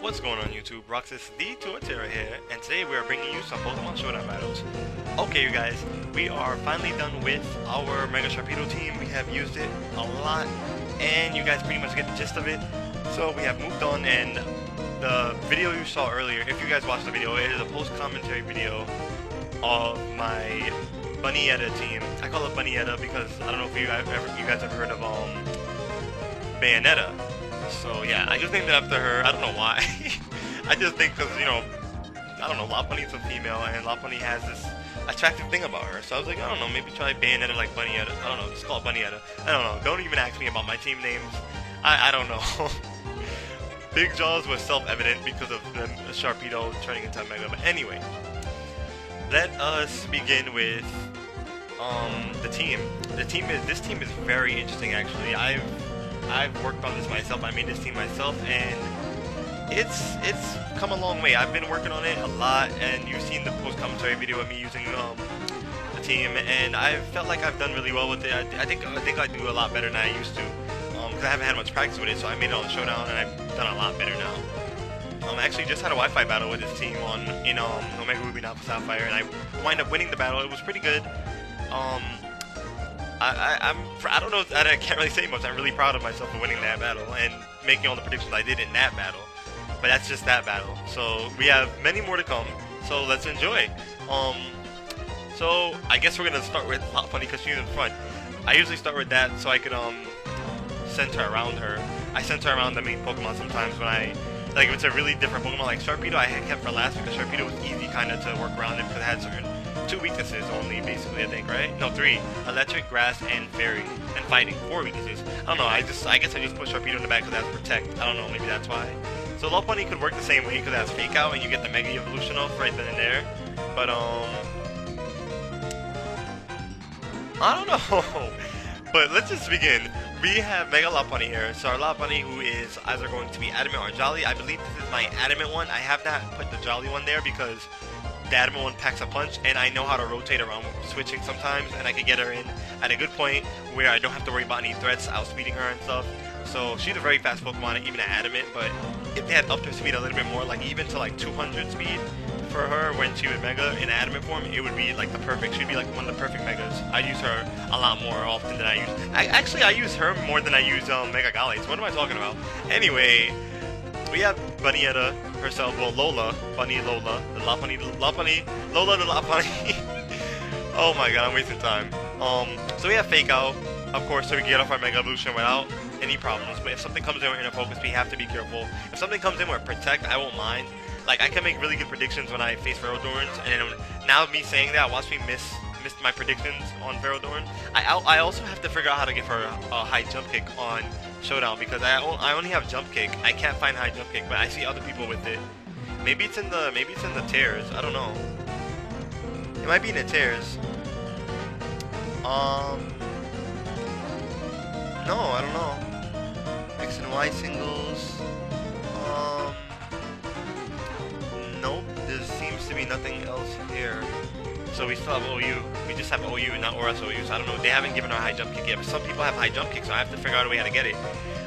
What's going on YouTube? Roxas the Torterra here, and today we are bringing you some Pokemon Showdown battles. Okay you guys, we are finally done with our Mega Sharpedo team. We have used it a lot, and you guys pretty much get the gist of it. So we have moved on, and the video you saw earlier, if you guys watched the video, it is a post-commentary video of my Bunnyetta team. I call it Bunnyetta because I don't know if you guys ever heard of Bayonetta. So yeah, I just named it after her. I don't know why. I just think because, you know, I don't know, Lopunny's a female and Lopunny has this attractive thing about her. So I was like, I don't know, maybe try Bayonetta like Bunnyetta. I don't know, just call it Bunnyetta. I don't know. Don't even ask me about my team names. I don't know. Big Jaws was self-evident because of the Sharpedo turning into a Mega. But anyway, let us begin with the team. This team is very interesting actually. I've worked on this myself. I made this team myself, and it's come a long way. I've been working on it a lot, and you've seen the post-commentary video of me using the team, and I felt like I've done really well with it. I think I do a lot better than I used to, because I haven't had much practice with it. So I made it on Showdown, and I've done a lot better now. I actually just had a Wi-Fi battle with this team in Omega Ruby Alpha Sapphire, and I wind up winning the battle. It was pretty good. I don't know, I can't really say much. I'm really proud of myself for winning that battle and making all the predictions I did in that battle. But that's just that battle. So we have many more to come. So let's enjoy. So I guess we're gonna start with Lopunny because she's in front. I usually start with that so I could center around her. I center around the main Pokemon sometimes when if it's a really different Pokemon like Sharpedo, I had kept for last because Sharpedo was easy kind of to work around it because it had certain 2 weaknesses only, basically, I think, right? No, 3. Electric, Grass, and Fairy. And Fighting. 4 weaknesses. I don't know, I guess I just put Sharpedo in the back because it has Protect. I don't know, maybe that's why. So Lopunny could work the same way because it has Fake Out and you get the Mega Evolution off right then and there. But, I don't know. But let's just begin. We have Mega Lopunny here. So our Lopunny, who is either going to be Adamant or Jolly. I believe this is my Adamant one. I have not put the Jolly one there because the Adamant one packs a punch, and I know how to rotate around switching sometimes, and I can get her in at a good point where I don't have to worry about any threats, outspeeding her and stuff. So she's a very fast Pokemon, even at Adamant, but if they had upped her speed a little bit more, like even to like 200 speed for her when she was Mega in Adamant form, it would be like the perfect, she'd be like one of the perfect Megas. I use her a lot more often than I use her more than I use Mega Gallades. What am I talking about? Anyway, we have Bunnyetta herself, well, Lola, Bunny Lola, the Lopunny, Lola the Lopunny. Oh my god, I'm wasting time. So we have Fake Out, of course, so we can get off our Mega Evolution without any problems. But if something comes in with Inner Focus, we have to be careful. If something comes in with Protect, I won't mind. Like, I can make really good predictions when I face Ferrodorns, and now me saying that, watch me missed my predictions on Ferrodorn. I also have to figure out how to give her a high jump kick on Showdown because I only have jump kick. I can't find high jump kick, but I see other people with it. Maybe it's in the tears. I don't know. It might be in the tears. No, I don't know. X and Y singles. Nope. There seems to be nothing else here. So we still have OU. We just have OU and not ORAS OU. So I don't know. They haven't given our high jump kick yet. But some people have high jump kick, so I have to figure out a way how to get it.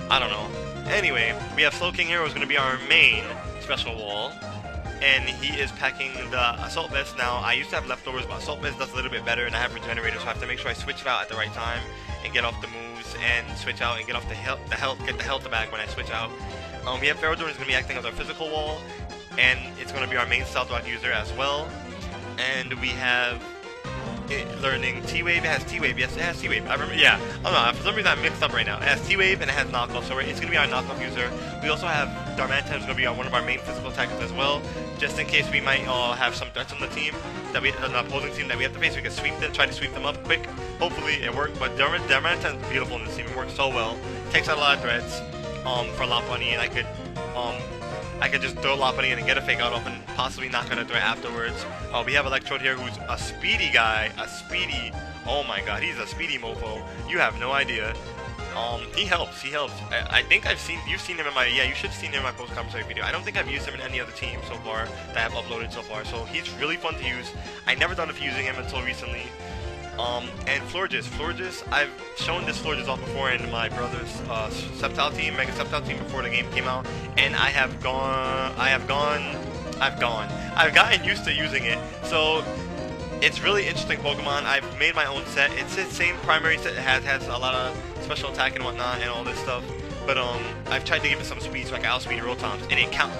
I don't know. Anyway, we have Slowking here, who's going to be our main special wall. And he is packing the Assault Vest now. I used to have leftovers, but Assault Vest does a little bit better, and I have Regenerator, so I have to make sure I switch it out at the right time and get off the moves and switch out and get off the health back when I switch out. We have Ferrodorn is going to be acting as our physical wall, and it's going to be our main Stealth Rock user as well. And we have it learning T-Wave. It has T-Wave. Yes, it has T-Wave. I remember. Yeah. Oh no, for some reason I'm mixed up right now. It has T-Wave and it has Knockoff. So it's gonna be our Knockoff user. We also have Darmanitan is gonna be one of our main physical attackers as well, just in case we might have some threats on the team an opposing team that we have to face. We can sweep them, try to sweep them up quick. Hopefully it worked. But Darmanitan is beautiful in this team. It works so well. Takes out a lot of threats for Lopunny, and I could just throw Lopunny in and get a Fake Out off and possibly knock out a threat afterwards. We have Electrode here, who's a speedy guy. Oh my god, he's a speedy mofo. You have no idea. He helps. I think you've seen him in you should have seen him in my post-commentary video. I don't think I've used him in any other team so far that I've uploaded so far. So he's really fun to use. I never thought of using him until recently. And Florges. Florges, I've shown this Florges off before in my brother's Sceptile team, Mega Sceptile team before the game came out, and I've gotten used to using it. So it's really interesting Pokemon. I've made my own set. It's the same primary set. It has a lot of special attack and whatnot and all this stuff. But I've tried to give it some speed so I can outspeed Rotoms, and it counts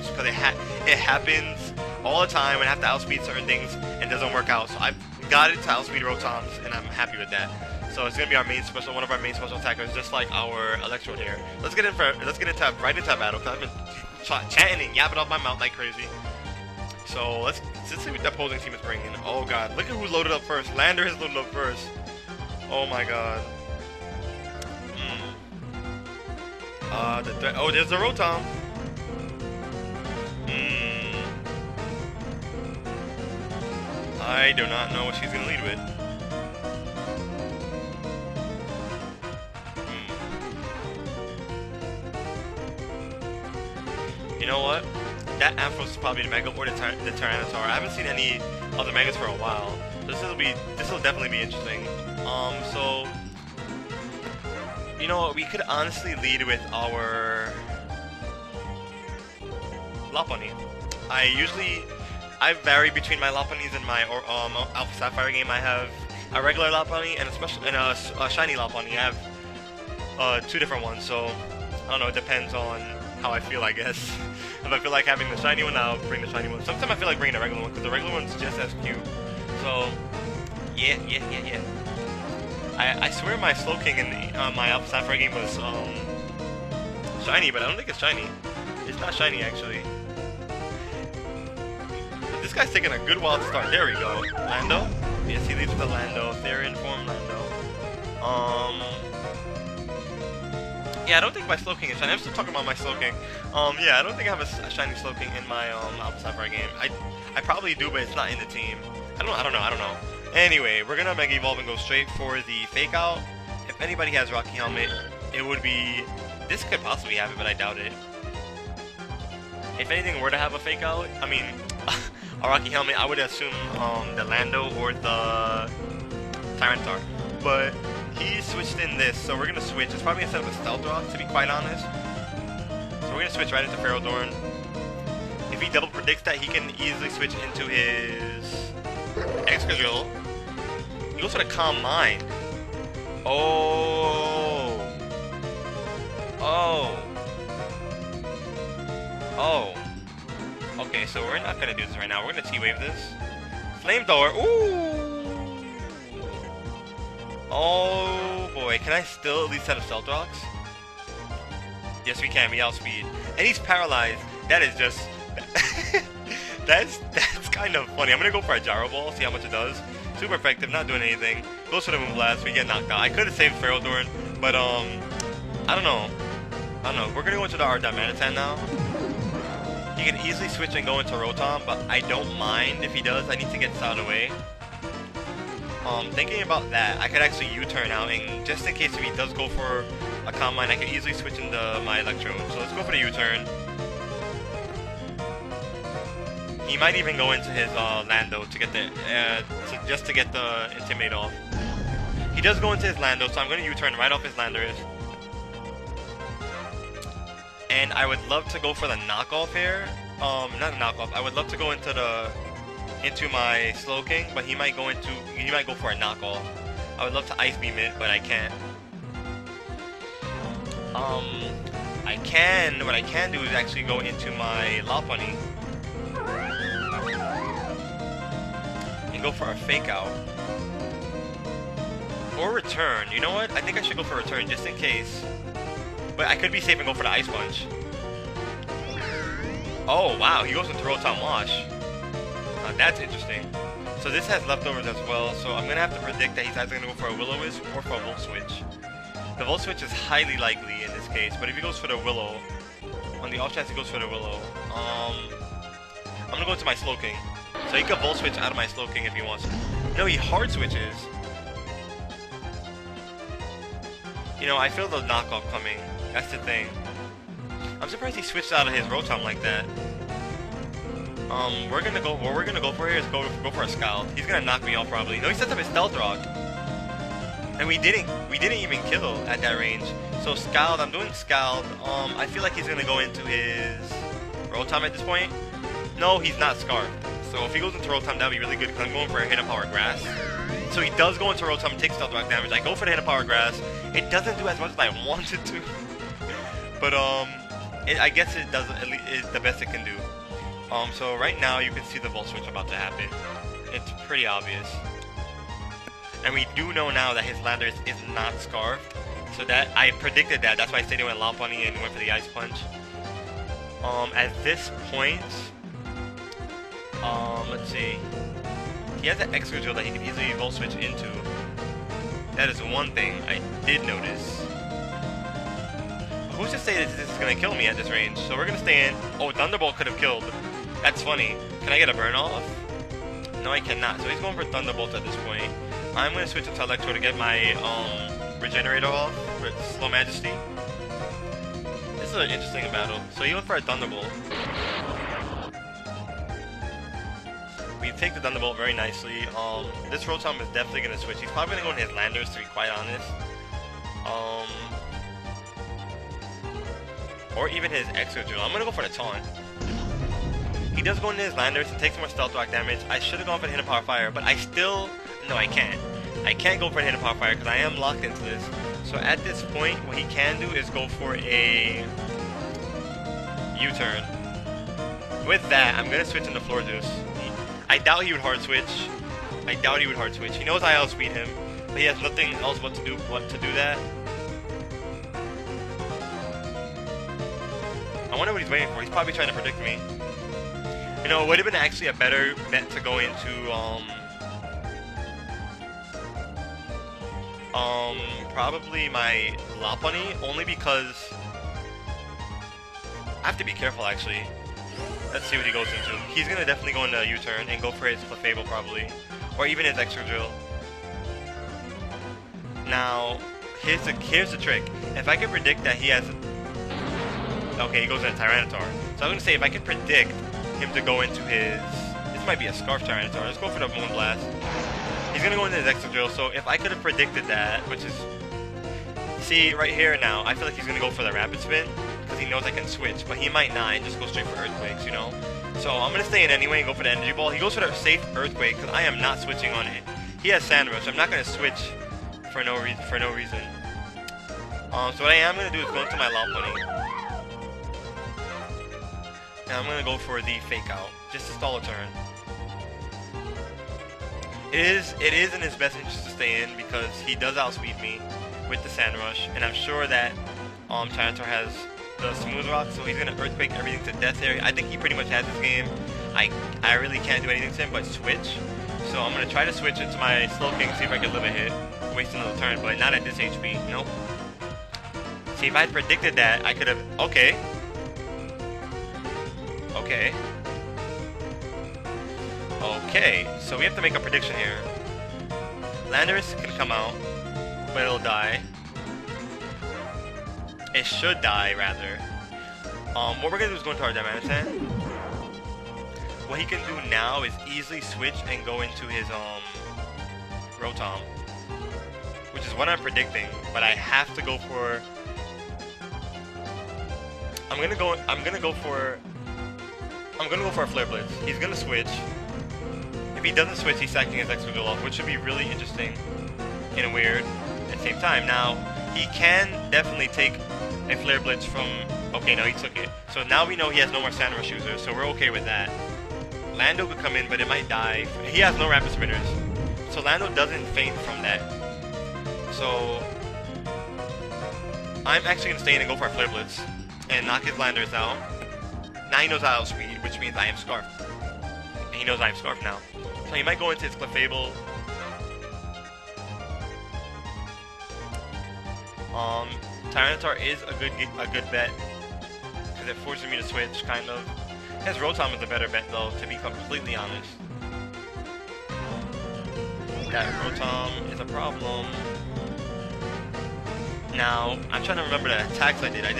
because it happens all the time when I have to outspeed certain things and it doesn't work out. So I've got it to outspeed Rotoms, and I'm happy with that. So it's gonna be our main special, one of our main special attackers, just like our Electrode here. Let's get into right into battle because I've been chatting and yapping off my mouth like crazy. So let's see what the opposing team is bringing. Oh god, look at who loaded up first. Lander has loaded up first. Oh my god. Oh, there's the Rotom. I do not know what she's gonna lead with. You know what? That Ampharos is probably the Mega or the Tyranitar. I haven't seen any other Megas for a while. This will definitely be interesting. So you know what? We could honestly lead with our Lopunny. I vary between my Lopunnies and my Alpha Sapphire game. I have a regular Lopunny and a shiny Lopunny. I have 2 different ones, so I don't know. It depends on how I feel, I guess. If I feel like having the shiny one, I'll bring the shiny one. Sometimes I feel like bringing the regular one because the regular one's just as cute. So yeah. I swear my Slowking in my Alpha Sapphire game was shiny, but I don't think it's shiny. It's not shiny actually. This guy's taking a good while to start. There we go. Lando? Yes, he leads with the Lando. Therian form Lando. Yeah, I don't think my Slowking is shiny. I'm still talking about my Slowking. Yeah, I don't think I have a shiny Slowking in my Alpha Sapphire game. I probably do, but it's not in the team. I don't know. Anyway, we're gonna Mega Evolve and go straight for the Fake Out. If anybody has Rocky Helmet, it would be... This could possibly have it, but I doubt it. If anything were to have a Fake Out, I mean... a Rocky Helmet, I would assume the Lando or the Tyranitar. But he switched in this, so we're gonna switch. It's probably instead of a Stealth Rock, to be quite honest. So we're gonna switch right into Feraldorn. If he double predicts that, he can easily switch into his Excadrill. He goes for the Calm Mind. Oh. Okay, so we're not gonna do this right now. We're gonna T-Wave this. Flamethrower. Ooh. Oh boy, can I still at least set up Stealth Rocks? Yes, we can. We outspeed, and he's paralyzed. That is just that's kind of funny. I'm gonna go for a Gyro Ball, see how much it does. Super effective, not doing anything. Goes for the Moonblast. We get knocked out. I could have saved Feraldorn, but I don't know. We're gonna go into our Darmanitan now. He can easily switch and go into Rotom, but I don't mind if he does. I need to get this out of the way. Thinking about that, I could actually U-turn out, and just in case if he does go for a Calm Mind, I can easily switch into my Electrode. So let's go for the U-turn. He might even go into his Lando to get the just to get the Intimidate off. He does go into his Lando, so I'm going to U-turn right off his Landorus. And I would love to go for the knockoff here. Not a knockoff. I would love to go into my Slowking, but he might go for a knockoff. I would love to Ice Beam it, but I can't. What I can do is actually go into my Lopunny and go for a Fake Out. Or Return. You know what? I think I should go for Return just in case. But I could be safe and go for the Ice Punch. Oh wow, he goes into Rotom Wash. That's interesting. So this has leftovers as well, so I'm going to have to predict that he's either going to go for a Will-O-Wisp or for a Volt Switch. The Volt Switch is highly likely in this case, but if he goes for the Willow, on the off chance he goes for the Willow, I'm going to go into my Slowking. So he could Volt Switch out of my Slowking if he wants. No, he Hard Switches. You know, I feel the knockoff coming. That's the thing. I'm surprised he switched out of his Rotom like that. We're gonna go. What we're gonna go for here is go for a Scald. He's gonna knock me off probably. No, he sets up his Stealth Rock, and we didn't even kill at that range. So Scald, I'm doing Scald. I feel like he's gonna go into his Rotom at this point. No, he's not Scarf. So if he goes into Rotom, that'd be really good because I'm going for a Hidden Power Grass. So he does go into Rotom and takes Stealth Rock damage. I go for the Hidden Power Grass. It doesn't do as much as I wanted to, but I guess it does. At least it's the best it can do. So right now you can see the Volt Switch about to happen. It's pretty obvious. And we do know now that his Landorus is not Scarfed. So that, I predicted that. That's why I stayed in with Lopunny and went for the Ice Punch. At this point, let's see. He has an Extra Drill that he can easily Volt Switch into. That is one thing I did notice. Who's to say that this is going to kill me at this range? So we're going to stay in. Oh, Thunderbolt could have killed. That's funny. Can I get a burn off? No, I cannot. So he's going for Thunderbolt at this point. I'm going to switch into Electro to get my Regenerator off with Slow Majesty. This is an interesting battle. So he went for a Thunderbolt. We take the Thunderbolt very nicely. This Rotom is definitely going to switch. He's probably going to go in his Landorus, to be quite honest. Or even his Extra Drill. I'm going to go for the Taunt. He does go into his Landorus and takes more Stealth Rock damage. I should have gone for the Hidden Power Fire, but I still... No, I can't. I can't go for the Hidden Power Fire because I am locked into this. So at this point, what he can do is go for a U-turn. With that, I'm going to switch into Floor Juice. I doubt he would Hard Switch. He knows I outspeed him, but he has nothing else but to do that. I wonder what he's waiting for. He's probably trying to predict me. You know, it would have been actually a better bet to go into, probably my Lopunny, only because I have to be careful, actually. Let's see what he goes into. He's going to definitely go into a U-turn and go for his Clefable, probably. Or even his Extra Drill. Now, here's the trick. If I can predict that he has... Okay, he goes into Tyranitar. So I was going to say, if I can predict him to go into his... This might be a Scarf Tyranitar. Let's go for the Moon Blast. He's going to go into his Extra Drill, so if I could have predicted that, which is... See, right here now, I feel like he's going to go for the Rapid Spin, because he knows I can switch, but he might not and just go straight for Earthquakes, you know? So I'm going to stay in anyway and go for the Energy Ball. He goes for the safe Earthquake, because I am not switching on it. He has Sand Rush, I'm not going to switch for no reason. So what I am going to do is go into my Lopunny. And I'm going to go for the Fake Out, just to stall a turn. It is in his best interest to stay in because he does outspeed me with the Sand Rush, and I'm sure that Tyranitar has the Smooth Rock, so he's going to Earthquake everything to death area. I think he pretty much has this game. I really can't do anything to him but switch. So I'm going to try to switch into my Slowking, see if I can live a hit, waste another turn, but not at this HP. Nope. See, if I had predicted that, I could have... Okay. Okay, so we have to make a prediction here. Landorus can come out, but it'll die. It should die, rather. What we're gonna do is go into our Diamantsan. What he can do now is easily switch and go into his Rotom, which is what I'm predicting. But I have to go for. I'm gonna go for a Flare Blitz. He's gonna switch. If he doesn't switch, he's sacking his Extra Drill off, which should be really interesting and weird at the same time. Now, he can definitely take a Flare Blitz from... Okay, no, he took it. So now we know he has no more Sand Rush users, so we're okay with that. Lando could come in, but it might die. He has no Rapid Spinners. So Lando doesn't faint from that. So I'm actually going to stay in and go for a Flare Blitz and knock his Landorus out. Now he knows I outspeed, which means I am Scarfed. And he knows I am Scarfed now. So he might go into his Clefable. Tyranitar is a good bet because it forces me to switch, kind of. His Rotom is a better bet, though, to be completely honest. That Rotom is a problem. Now, I'm trying to remember the attacks I did. I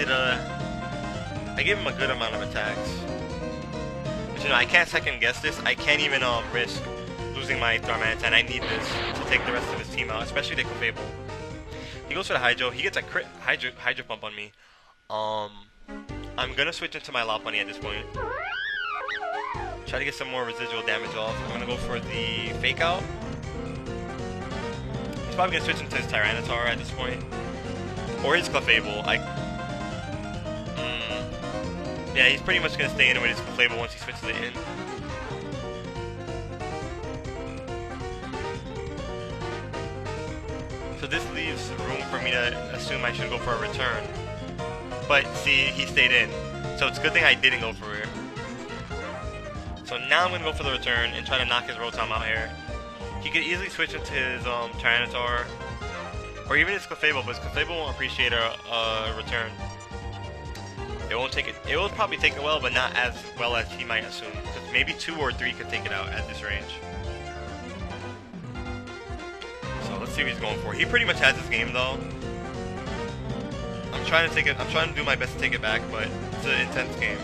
gave him a good amount of attacks, which So, I can't second guess this. I can't even risk losing my Darmanitan. I need this to take the rest of his team out, especially the Clefable. He goes for the Hydro. He gets a crit Hydro Pump on me. I'm gonna switch into my Lopunny at this point. Try to get some more residual damage off. I'm gonna go for the Fake Out. He's probably gonna switch into his Tyranitar at this point. Or his Clefable. Yeah, he's pretty much gonna stay in with his Clefable once he switches it in. So this leaves room for me to assume I should go for a return. But see, he stayed in. So it's a good thing I didn't go for it. So now I'm going to go for the return and try to knock his Rotom out here. He could easily switch into his Tyranitar. Or even his Clefable, but his Clefable won't appreciate a return. It won't take it. It will probably take it well, but not as well as he might assume. Because maybe 2 or 3 could take it out at this range. So let's see what he's going for. He pretty much has this game though. I'm trying to do my best to take it back, but it's an intense game.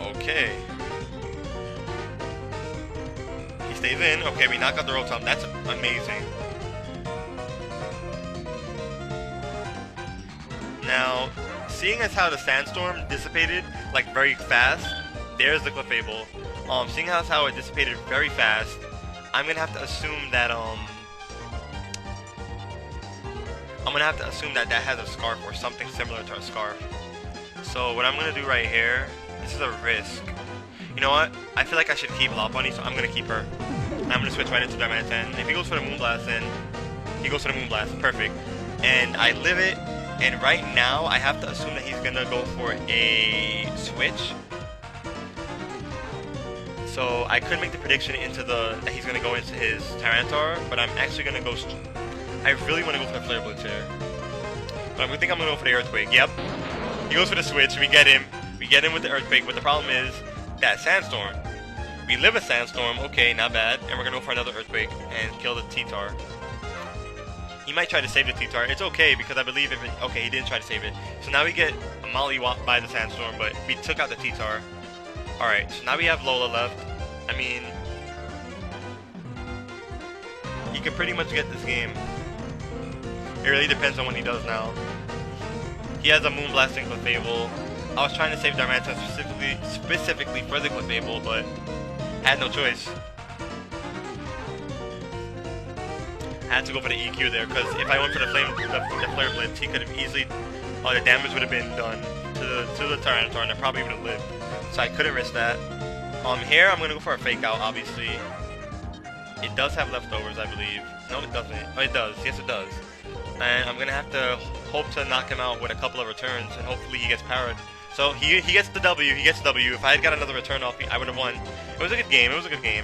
Okay. He stays in. Okay, we knock out the Rotom. That's amazing. Now, seeing as how the Sandstorm dissipated like very fast, there's the Clefable. Seeing as how it dissipated very fast, I'm gonna have to assume that that has a Scarf or something similar to a Scarf. So what I'm gonna do right here, this is a risk. You know what? I feel like I should keep Lopunny, so I'm gonna keep her. I'm gonna switch right into Darmanitan. If he goes for the Moonblast, then he goes for the Moonblast. Perfect. And I live it. And right now, I have to assume that he's gonna go for a switch. So I could make the prediction that he's gonna go into his Tyranitar, but I'm actually gonna go. I really want to go for the Flare Blitz here, but I think I'm gonna go for the Earthquake. Yep, he goes for the switch. We get him. We get him with the Earthquake. But the problem is that Sandstorm. We live a Sandstorm. Okay, not bad. And we're gonna go for another Earthquake and kill the T-Tar. He might try to save the T-Tar. It's okay because I believe okay, he didn't try to save it. So now we get a Mollywop by the Sandstorm, but we took out the T-Tar. Alright, so now we have Lola left. I mean, he can pretty much get this game. It really depends on what he does now. He has a Moonblast and Clefable. I was trying to save Darmanitan specifically for the Clefable, but had no choice. I had to go for the EQ there, because if I went for the Flare Blitz, he could have easily, the damage would have been done to the Tyranitar, and I probably would have lived. So I couldn't risk that. Here I'm gonna go for a Fake Out, obviously. It does have leftovers, I believe. No, it doesn't. Oh, it does. Yes, it does. And I'm gonna have to hope to knock him out with a couple of returns, and hopefully he gets powered. So he gets the W. He gets the W. If I had got another return off, I would have won. It was a good game. It was a good game.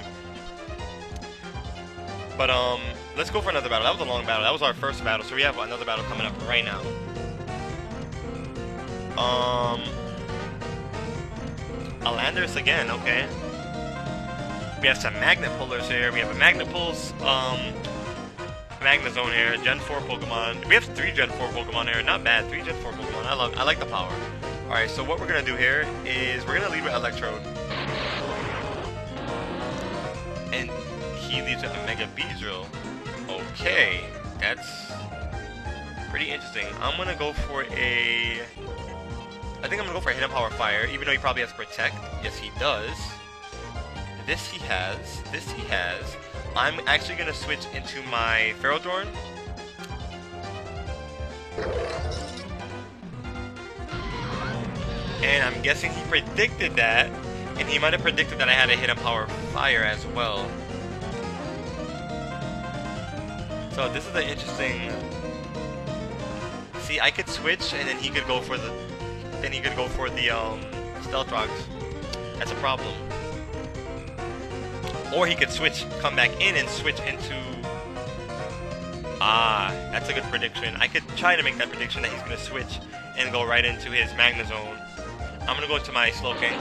But let's go for another battle. That was a long battle. That was our first battle, so we have another battle coming up right now. Alandris again, okay. We have some Magnet Pullers here. We have a Magnet Pulse, Magnezone here, Gen 4 Pokemon. We have 3 Gen 4 Pokemon here. Not bad, 3 Gen 4 Pokemon. I like the power. Alright, so what we're gonna do here is we're gonna lead with Electrode. And he leads with a Mega Beedrill. Okay, that's pretty interesting. I'm gonna go for a... I think I'm gonna go for a Hidden Power Fire, even though he probably has Protect. Yes, he does. This he has. This he has. I'm actually gonna switch into my Ferrothorn. And I'm guessing he predicted that, and he might have predicted that I had a Hidden Power Fire as well. So this is an interesting... See, I could switch, and then he could go for the... Stealth Rocks. That's a problem. Or he could switch, come back in and switch into... That's a good prediction. I could try to make that prediction that he's going to switch and go right into his Magnezone. I'm going to go into my Slowking.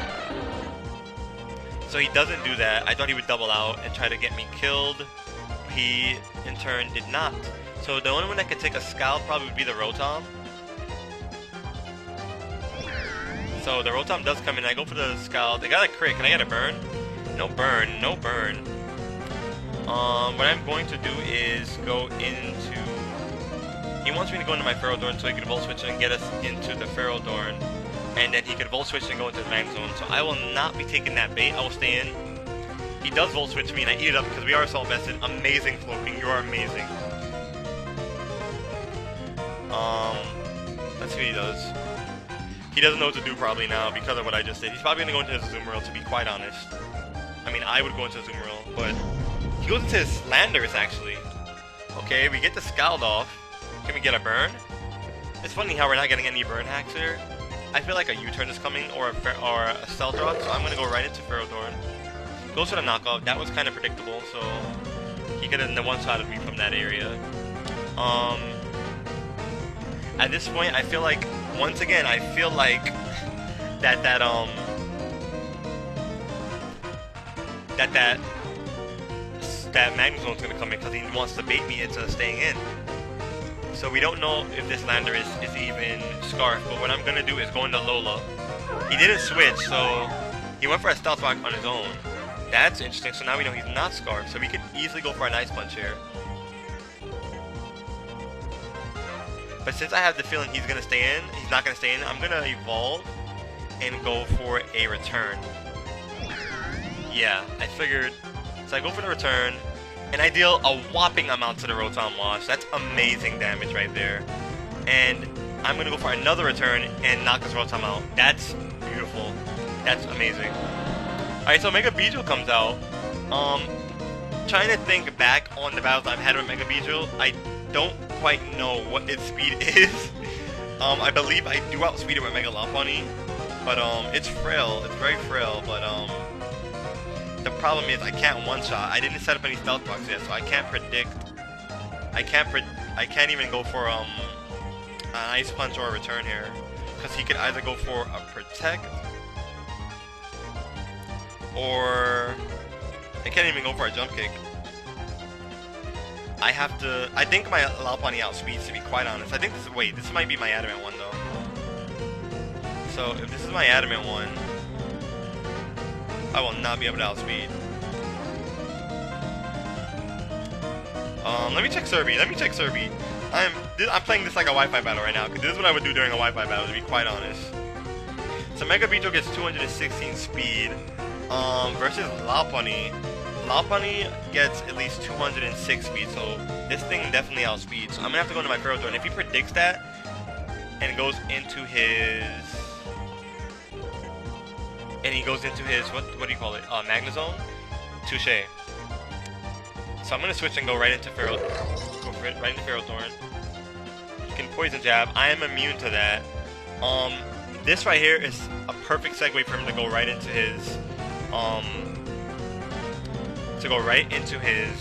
So he doesn't do that. I thought he would double out and try to get me killed. He, in turn, did not. So the only one that could take a scalp probably would be the Rotom. So the Rotom does come in. I go for the scalp. They got a crit. Can I get a burn? No burn. No burn. What I'm going to do is go into... He wants me to go into my Ferrodorn so he can Volt Switch and get us into the Ferrodorn. And then he can Volt Switch and go into the Magnezone. So I will not be taking that bait. I will stay in. He does Volt Switch me and I eat it up because we are so invested. Amazing, Floking. You are amazing. Let's see what he does. He doesn't know what to do probably now because of what I just did. He's probably going to go into his Azumarill, to be quite honest. I mean, I would go into Azumarill, but... He goes into his Landorus, actually. Okay, we get the Scald off. Can we get a burn? It's funny how we're not getting any burn hacks here. I feel like a U-turn is coming, or a Stealth Rock, so I'm going to go right into Ferrodorn. Goes for the knockoff. That was kind of predictable, so... He could have one-shotted me from that area. At this point, I feel like... Once again, I feel like... That Magnezone's gonna come in because he wants to bait me into staying in. So we don't know if this Landorus is even Scarf, but what I'm gonna do is go into Lola. He didn't switch, so he went for a Stealth Rock on his own. That's interesting, so now we know he's not Scarf, so we could easily go for an Ice Punch here. But since I have the feeling he's gonna stay in, he's not gonna stay in, I'm gonna evolve and go for a return. Yeah, I figured. So I go for the return, and I deal a whopping amount to the Rotom Wash. That's amazing damage right there. And I'm going to go for another return and knock this Rotom out. That's beautiful. That's amazing. Alright, so Mega Beedrill comes out. Trying to think back on the battles I've had with Mega Beedrill, I don't quite know what its speed is. I believe I do outspeed it with Mega Lopunny, but it's frail. It's very frail, but the problem is I can't one-shot. I didn't set up any Stealth Rocks yet, so I can't predict. I can't even go for an Ice Punch or a return here, because he could either go for a Protect, or I can't even go for a Jump Kick. I think my Lopunny outspeeds, to be quite honest. I think this might be my Adamant one though. So if this is my Adamant one, I will not be able to outspeed. Let me check Kirby. I'm playing this like a Wi-Fi battle right now, because this is what I would do during a Wi-Fi battle, to be quite honest. So Mega Beedrill gets 216 speed versus Lopunny. Lopunny gets at least 206 speed, so this thing definitely outspeeds. So I'm gonna have to go into my Ferrodorn. And if he predicts that and goes into his what do you call it? Magnezone? Touche. So I'm gonna switch and go right into Ferrodorn. He can Poison Jab. I am immune to that. This right here is a perfect segue for him to go right into his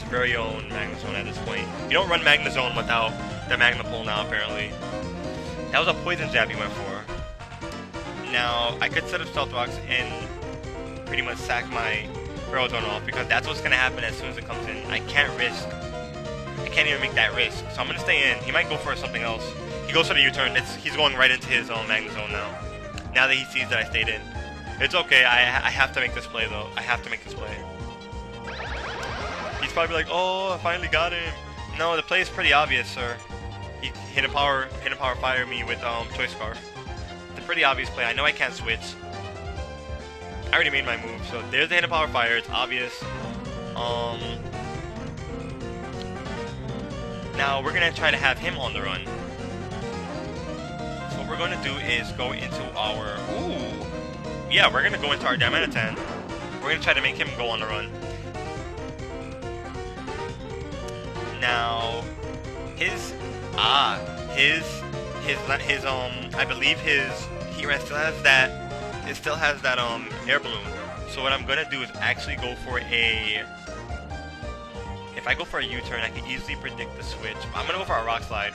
very own Magnezone at this point. You don't run Magnezone without the Magna Pull now, apparently. That was a Poison Jab he went for. Now, I could set up Stealth Rocks and pretty much sack my Ferrodorn off, because that's what's going to happen as soon as it comes in. I can't even make that risk. So I'm going to stay in. He might go for something else. He goes for the U-turn. He's going right into his own Magnezone now. Now that he sees that I stayed in. It's okay. I have to make this play, though. I have to make this play. He's probably like, oh, I finally got him. No, the play is pretty obvious, sir. He hit a power fire me with Choice Scarf. It's a pretty obvious play. I know I can't switch. I already made my move, so there's the hidden power fire. It's obvious. Now we're gonna try to have him on the run. So what we're gonna do is go into our we're gonna go into our Diamantatan. We're gonna try to make him go on the run. Now I believe his Heatran still has that air balloon. So what I'm gonna do is actually go for if I go for a U-turn, I can easily predict the switch. I'm gonna go for a Rock Slide,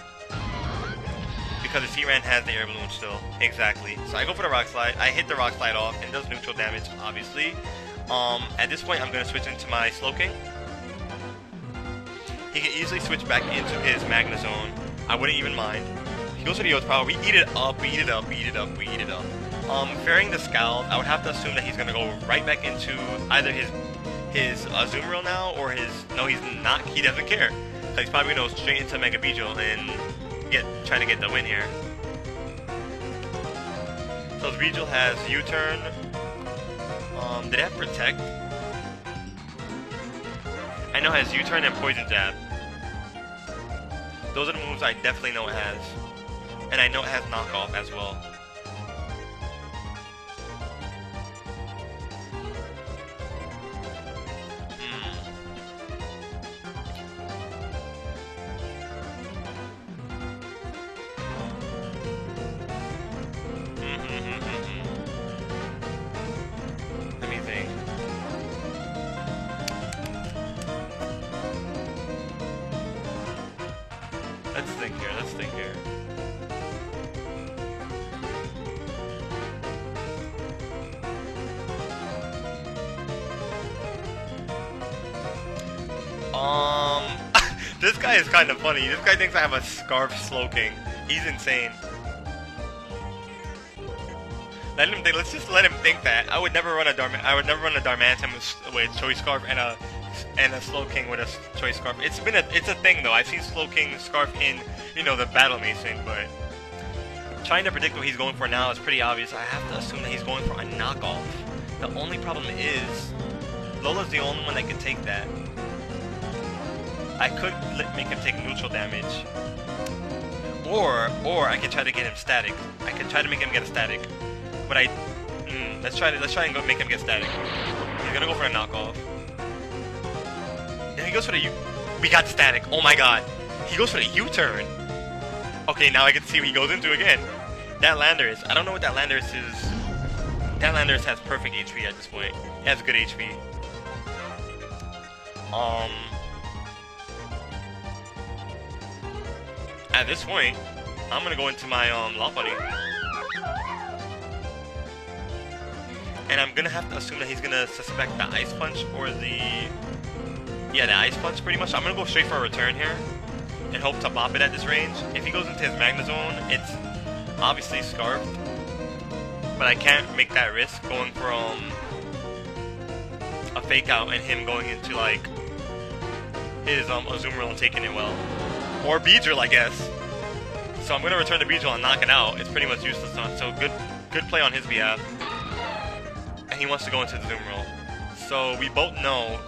because his Heatran has the air balloon still. Exactly. So I go for the Rock Slide. I hit the Rock Slide off and does neutral damage, obviously. At this point, I'm gonna switch into my Slowking. he can easily switch back into his Magna Zone. I wouldn't even mind. He goes for the Yo's power. We eat it up, we eat it up, we eat it up, we eat it up. Fearing the Scald, I would have to assume that he's gonna go right back into either his Azumarill now, or his... No, he's not. He doesn't care. So he's probably gonna go straight into Mega Beedrill and try to get the win here. So his Beedrill has U-turn. Did it have Protect? I know it has U-turn and Poison Jab. Those are the moves I definitely know it has. And I know it has Knockoff as well. Let me think. Let's think here, let's think here. This guy is kind of funny. This guy thinks I have a Scarf Slowking. He's insane. Let him think. Let's just let him think that. I would never run a Darmanitan with Choice Scarf and a Slowking with a Choice Scarf. It's a thing though. I've seen Slowking Scarf in, you know, the Battle Mason, but trying to predict what he's going for now is pretty obvious. I have to assume that he's going for a knockoff. The only problem is Lola's the only one that can take that. I could make him take neutral damage, or I can try to get him static. I can try to make him get a static, but let's try and go make him get static. He's gonna go for a knockoff. And he goes for the U. We got static. Oh my god. He goes for the U-turn. Okay, now I can see what he goes into again. That Landorus. I don't know what that Landorus is. That Landorus has perfect HP at this point. He has good HP. At this point, I'm gonna go into my Lopunny. And I'm gonna have to assume that he's gonna suspect the Ice Punch or the Ice Punch pretty much. I'm gonna go straight for a return here and hope to bop it at this range. If he goes into his Magna Zone, it's obviously Scarfed, but I can't make that risk going for a Fake Out and him going into like his Azumarill and taking it well. Or Beedrill, I guess. So I'm gonna return to Beedrill and knock it out. It's pretty much useless on. So good play on his behalf. And he wants to go into the Azumarill. So we both know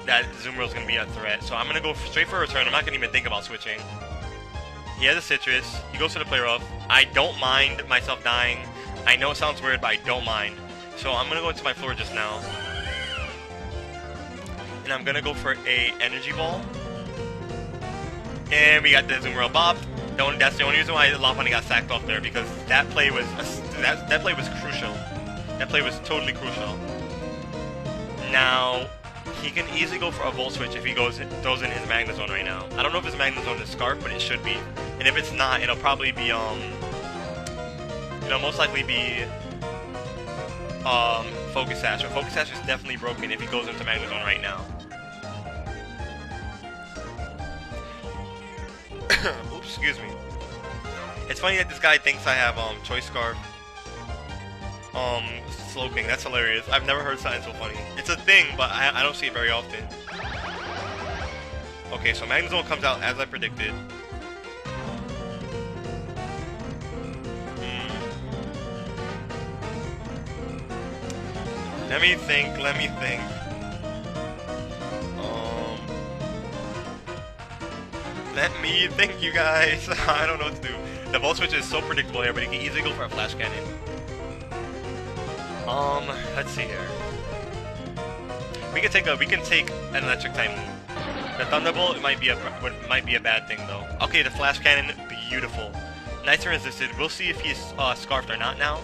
that Azumarill is gonna be a threat. So I'm gonna go straight for a return. I'm not gonna even think about switching. He has a Citrus. He goes to the Play Rough. I don't mind myself dying. I know it sounds weird, but I don't mind. So I'm gonna go into my floor just now. And I'm gonna go for a Energy Ball. And we got the Azumarill Bob. That's the only reason why Lopunny got sacked off there, because that play was that play was crucial. That play was totally crucial. Now he can easily go for a Volt Switch if he throws in his Magna Zone right now. I don't know if his Magna Zone is Scarf, but it should be. And if it's not, it'll probably be it'll most likely be Focus Sash. But Focus Sash is definitely broken if he goes into Magna Zone right now. Oops, excuse me. It's funny that this guy thinks I have Choice Scarf. Slowking. That's hilarious. I've never heard something so funny. It's a thing, but I don't see it very often. Okay, so Magna Zone comes out as I predicted. Let me think. Let me think, you guys. I don't know what to do. The Volt Switch is so predictable here, but he can easily go for a Flash Cannon. Let's see here. We can take an Electric type move. The Thunderbolt might be a bad thing though. Okay, the Flash Cannon, beautiful. Nice and resisted. We'll see if he's Scarfed or not now.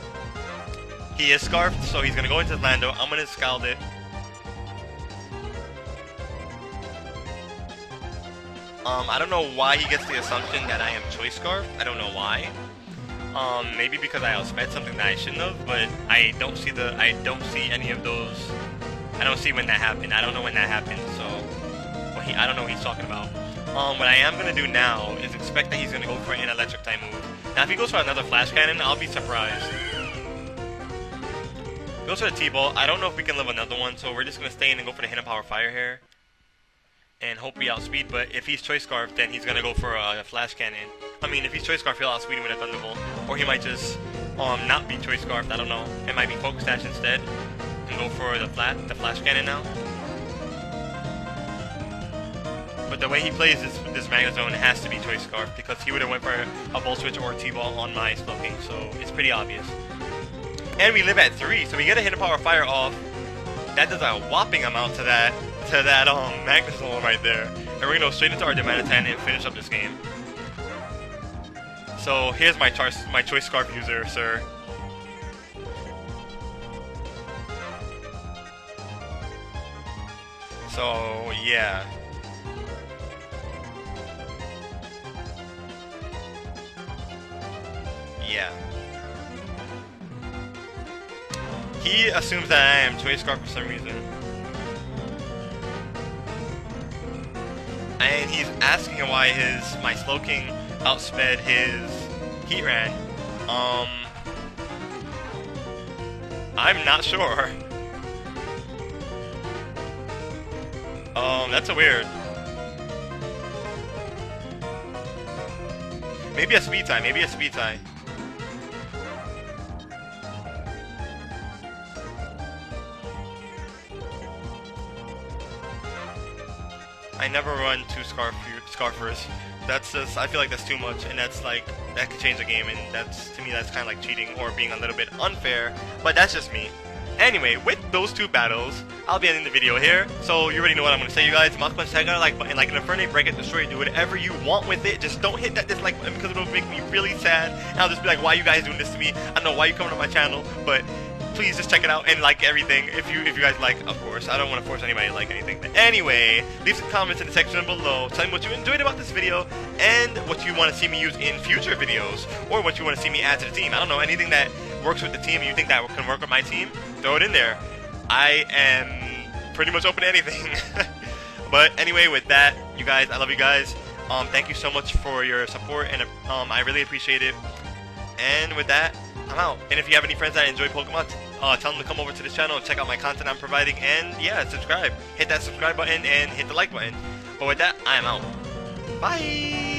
He is Scarfed, so he's gonna go into Lando. I'm gonna Scald it. I don't know why he gets the assumption that I am Choice Scarfed. I don't know why. Maybe because I outsped something that I shouldn't have, but I don't see any of those. I don't see when that happened. I don't know when that happened, so I don't know what he's talking about. What I am gonna do now is expect that he's gonna go for an electric type move. Now, if he goes for another flash cannon, I'll be surprised. Goes for the T-ball. I don't know if we can live another one, so we're just gonna stay in and go for the hidden power fire here, and hope we outspeed. But if he's choice scarf, then he's gonna go for a flash cannon. I mean, if he's choice scarf, he'll outspeed him with a thunderbolt, or he might just not be choice scarf. I don't know. It might be focus dash instead, and go for the flash cannon now. But the way he plays this Mega Zone has to be choice scarf, because he would have went for a Volt Switch or T-ball on my Slowking, so it's pretty obvious. And we live at 3, so we get a hidden power fire off. That does a whopping amount to that Mega Zone right there. And we're gonna go straight into our Demand 10 and finish up this game. So here's my choice scarf user, sir. So yeah. Yeah. He assumes that I am choice scarf for some reason. And he's asking why my Slowking outsped his Heatran. I'm not sure. That's a weird. Maybe a speed tie, maybe a speed tie. I never run 2 Scarfers. That's just, I feel like that's too much, and that's like, that could change the game, and that's, to me, that's kind of like cheating or being a little bit unfair, but that's just me. Anyway, with those 2 battles, I'll be ending the video here, so you already know what I'm going to say, you guys. Mach punch that like button, like an Infernape, break it, destroy it, do whatever you want with it. Just don't hit that dislike button, because it'll make me really sad, and I'll just be like, why are you guys doing this to me? I don't know why you coming on my channel, but please just check it out and like everything if you guys like, of course. I don't want to force anybody to like anything. But anyway, leave some comments in the section below. Tell me what you enjoyed about this video and what you want to see me use in future videos, or what you want to see me add to the team. I don't know, anything that works with the team and you think that can work with my team, throw it in there. I am pretty much open to anything. But anyway, with that, you guys, I love you guys. Thank you so much for your support, and I really appreciate it. And with that, I'm out. And if you have any friends that enjoy Pokemon, tell them to come over to this channel and check out my content I'm providing. And yeah, subscribe. Hit that subscribe button and hit the like button. But with that, I am out. Bye!